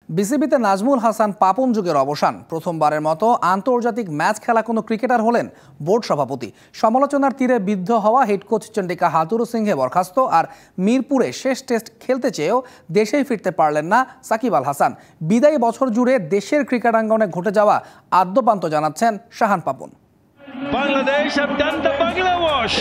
বিসিবিতে নাজমুল হাসান পাপন যুগের অবসান। প্রথমবারের মতো আন্তর্জাতিক ম্যাচ খেলা কোনো ক্রিকেটার হলেন বোর্ড সভাপতি। সমালোচনার তীরে বিদ্ধ হওয়া হেড কোচ চন্ডিকা হাথুরু সিংহে বরখাস্ত। আর মিরপুরে শেষ টেস্ট খেলতে চেয়েও দেশেই ফিরতে পারলেন না সাকিব আল হাসান। বিদায়ী বছর জুড়ে দেশের ক্রিকেটাঙ্গনে ঘটে যাওয়া আদ্যপান্ত জানাচ্ছেন Shahan Papon. Bangladesh have done the Bangla wash.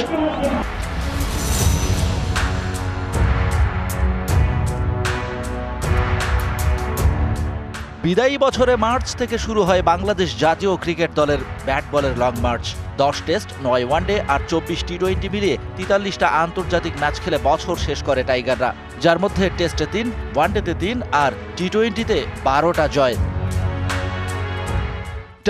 বিদায়ী বছরে মার্চ থেকে শুরু হয় বাংলাদেশ জাতীয় ক্রিকেট দলের ব্যাট বলের লং মার্চ। 10 টেস্ট, 9 ওয়ানডে আর 24 টি-20 মিলিয়ে 43টা আন্তর্জাতিক ম্যাচ খেলে বছর শেষ করে টাইগাররা, যার মধ্যে টেস্টে 3, ওয়ানডেতে 3 আর টি-20তে 12টা জয়।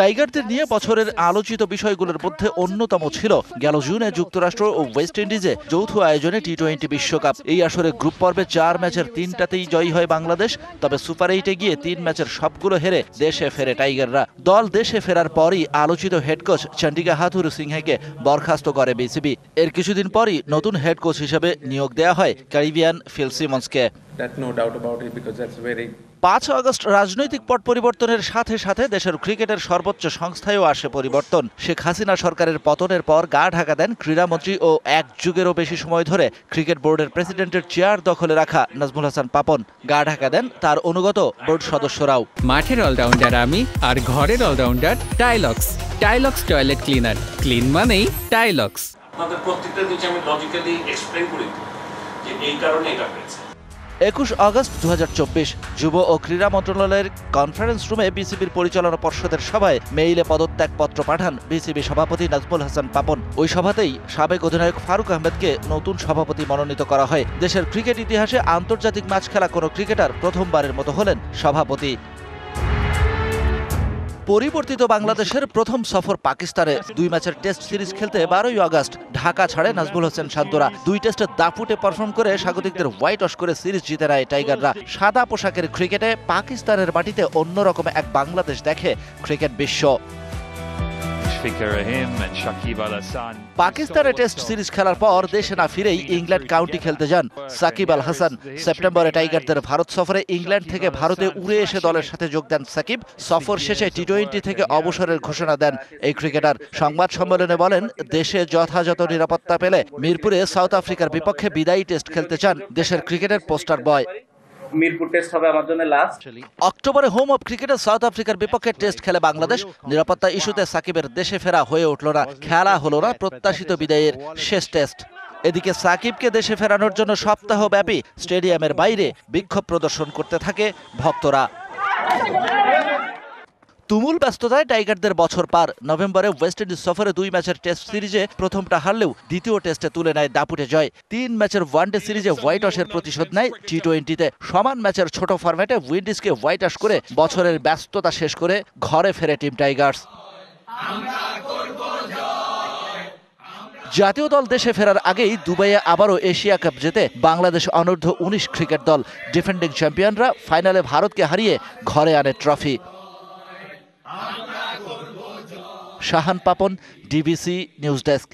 টাইগারদের নিয়ে বছরের আলোচিত বিষয়গুলোর মধ্যে অন্যতম ছিল গেল জুনে যুক্তরাষ্ট্র ও ওয়েস্ট ইন্ডিজে যৌথ আয়োজনে টি-20 বিশ্বকাপ। এই আসরে গ্রুপ পর্বে 4 ম্যাচের 3টাতেই জয়ী হয় বাংলাদেশ। তবে সুপার 8-এ গিয়ে 3 ম্যাচের সবগুলো হেরে দেশে ফেরে টাইগাররা। দল দেশে ফেরার পরই আলোচিত হেড কোচ চন্ডিকা হাথুরু সিংহেকে বরখাস্ত করে বিসিবি। এর কিছুদিন পরই নতুন হেড কোচ হিসেবে নিয়োগ দেওয়া হয় ক্যারিবিয়ান ফিল সিমন্সকে। 5 আগস্ট রাজনৈতিক পট পরিবর্তনের সাথে সাথে দেশের ক্রিকেটের সর্বোচ্চ সংস্থায়ও আসে পরিবর্তন। শেখ হাসিনা সরকারের পতনের পর গা ঢাকা দেন ক্রীড়ামন্ত্রী ও 1 যুগেরও বেশি সময় ধরে ক্রিকেট বোর্ডের প্রেসিডেন্টের চেয়ার দখলে রাখা নাজমুল হাসান পাপন। গা ঢাকা দেন তার অনুগত বোর্ড সদস্যরাও। মাঠের অলরাউন্ডার আমি, আর ঘরের all rounder Tilex. Tilex toilet cleaner, clean মানেই টাইলক্স। আপনাদের প্রত্যেকটা জিনিস আমি লজিক্যালি এক্সপ্লেইন করি যে এই কারণে এটা হয়েছে। 21 আগস্ট 2024 যুব ও ক্রীড়া মন্ত্রণালয়ের কনফারেন্স রুমে বিসিবির পরিচালনা পর্ষদের সভায় মেইলে পদত্যাগপত্র পাঠান বিসিবি সভাপতি নাজমুল হাসান পাপন। ওই সভাতেই সাবেক অধিনায়ক ফারুক আহমেদকে নতুন সভাপতি মনোনীত করা হয়। দেশের ক্রিকেট ইতিহাসে আন্তর্জাতিক ম্যাচ খেলা কোনো ক্রিকেটার প্রথমবারের মতো হলেন সভাপতি। পরিবর্তিত বাংলাদেশের প্রথম সফর পাকিস্তানে। 2 ম্যাচের টেস্ট সিরিজ খেলতে 12 আগস্ট ঢাকা ছাড়ে নাজমুল হোসেন শান্তরা। 2 টেস্টে দাপুটে পারফর্ম করে স্বাগতিকদের হোয়াইট ওয়াশ করে সিরিজ জিতে নেয় টাইগাররা। সাদা পোশাকের ক্রিকেটে পাকিস্তানের মাটিতে অন্যরকম এক বাংলাদেশ দেখে ক্রিকেট বিশ্ব। পাকিস্তানে টেস্ট সিরিজ খেলার পর দেশে না ফিরেই ইংল্যান্ড কাউন্টি খেলতে যান সাকিব আল হাসান। সেপ্টেম্বরে টাইগারদের ভারত সফরে ইংল্যান্ড থেকে ভারতে উড়ে এসে দলের সাথে যোগ দেন সাকিব। সফর শেষে টি-20 থেকে অবসরের ঘোষণা দেন এই ক্রিকেটার। সংবাদ সম্মেলনে বলেন, দেশে যথাযথ নিরাপত্তা পেলে মিরপুরে সাউথ আফ্রিকার বিপক্ষে বিদায়ী টেস্ট খেলতে চান দেশের ক্রিকেটের পোস্টার বয়। মিরপুর টেস্ট হবে আমার জন্য লাস্ট। অক্টোবরে হোম অফ ক্রিকেটে সাউথ আফ্রিকার বিপক্ষে টেস্ট খেলে বাংলাদেশ। নিরাপত্তা ইস্যুতে সাকিবের দেশে ফেরা হয়ে উঠল না, খেলা হলো না প্রত্যাশিত বিদায়ের শেষ টেস্ট। এদিকে সাকিবকে দেশে ফেরানোর জন্য সপ্তাহব্যাপী স্টেডিয়ামের বাইরে বিক্ষোভ প্রদর্শন করতে থাকে ভক্তরা। তুমুল ব্যস্ততায় টাইগারদের বছর পার। নভেম্বরে ওয়েস্ট ইন্ডিজ সফরে 2 ম্যাচের টেস্ট সিরিজে প্রথমটা হারলেও দ্বিতীয় টেস্টে তুলে নেয় দাপুটে জয়। 3 ম্যাচের ওয়ানডে সিরিজে হোয়াইট ওয়াশের প্রতিশোধ নেয় টি-20তে। সমান ম্যাচের ছোট ফরম্যাটে উইন্ডিজকে হোয়াইট ওয়াশ করে বছরের ব্যস্ততা শেষ করে ঘরে ফেরে টিম টাইগার্স। জাতীয় দল দেশে ফেরার আগেই দুবাইয়ে আবারও এশিয়া কাপ জেতে বাংলাদেশ অনূর্ধ্ব 19 ক্রিকেট দল। ডিফেন্ডিং চ্যাম্পিয়নরা ফাইনালে ভারতকে হারিয়ে ঘরে আনে trophy. Shahan Papon, DBC news desk.